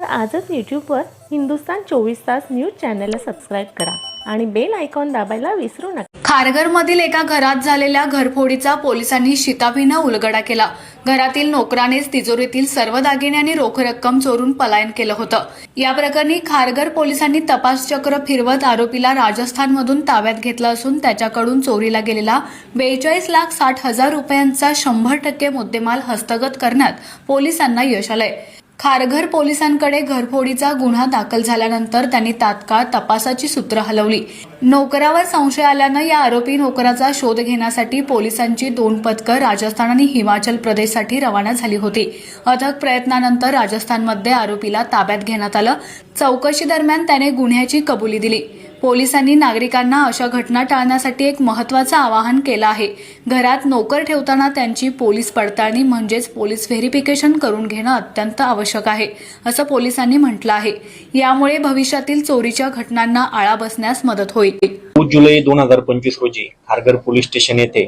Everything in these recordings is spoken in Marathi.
आजच यूट्यूबवर हिंदुस्तान 24 तास न्यूज चॅनलला सबस्क्राईब करा आणि बेल आयकॉन दाबायला विसरू नका। खारघरमधील एका घरात झालेल्या घरफोडीचा पोलिसांनी शिताफीने उलगडा केला। घरातील नोकरानेच तिजोरीतील सर्व दागिने आणि रोख रक्कम चोरून पलायन केलं होतं। या प्रकरणी खारघर पोलिसांनी तपास चक्र फिरवत आरोपीला राजस्थानमधून ताब्यात घेतलं असून त्याच्याकडून चोरीला गेलेला 42,60,000 रुपयांचा 100% मुद्देमाल हस्तगत करण्यात पोलिसांना यश आलंय। खारघर पोलिसांकडे घरफोडीचा गुन्हा दाखल झाल्यानंतर त्यांनी तात्काळ तपासाची सूत्र हलवली। नोकरावर संशय आल्यानं या आरोपी नोकराचा शोध घेण्यासाठी पोलिसांची 2 पथकं राजस्थान आणि हिमाचल प्रदेशसाठी रवाना झाली होती। अथक प्रयत्नानंतर राजस्थानमध्ये आरोपीला ताब्यात घेण्यात आलं। चौकशी दरम्यान त्याने गुन्ह्याची कबुली दिली। पोलिसांनी नागरिकांना अशा घटना टाळण्यासाठी एक महत्त्वाचं आवाहन केलं आहे। घरात नोकर ठेवताना त्यांची पोलीस पडताळणी म्हणजेच पोलीस व्हेरिफिकेशन करून घेणं अत्यंत आवश्यक आहे, असं पोलिसांनी म्हटलं आहे। यामुळे भविष्यातील चोरीच्या घटनांना आळा बसण्यास मदत होईल। 9 जुलै 2025 रोजी खारघर पोलीस स्टेशन येथे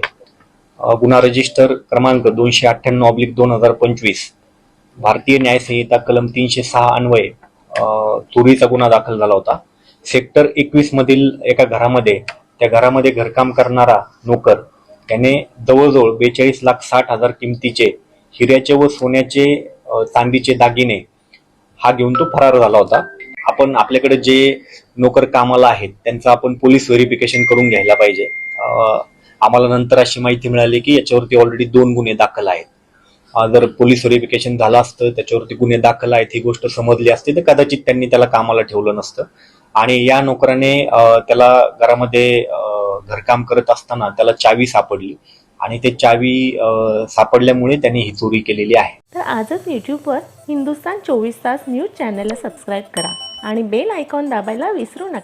गुन्हा रजिस्टर क्रमांक 298/2025 भारतीय न्याय संहिता कलम 306 अन्वये चोरीचा गुन्हा दाखल झाला होता। सेक्टर 21 मधील एका घरामध्ये त्या घरामध्ये घरकाम करणारा नोकर त्याने जवळजवळ 42,60,000 किमतीचे हिऱ्याचे व सोन्याचे चांदीचे दागिने हा घेऊन तो फरार झाला होता। आपण आपल्याकडे जे नोकर कामाला आहेत त्यांचं आपण पोलीस व्हेरिफिकेशन करून घ्यायला पाहिजे। आम्हाला नंतर अशी माहिती मिळाली की याच्यावरती ऑलरेडी 2 गुन्हे दाखल आहेत। जर पोलीस व्हेरिफिकेशन झालं असतं, त्याच्यावरती गुन्हे दाखल आहेत ही गोष्ट समजली असती तर कदाचित त्यांनी त्याला कामाला ठेवलं नसतं। आणि या नोकराने त्याला घरामध्ये घरकाम करत असताना त्याला चावी सापडली आणि ते चावी सापडल्यामुळे त्यांनी ही चोरी केलेली आहे। तर आजच यूट्यूबवर हिंदुस्तान 24 तास न्यूज चॅनलला सबस्क्राईब करा आणि बेल आयकॉन दाबायला विसरू नका।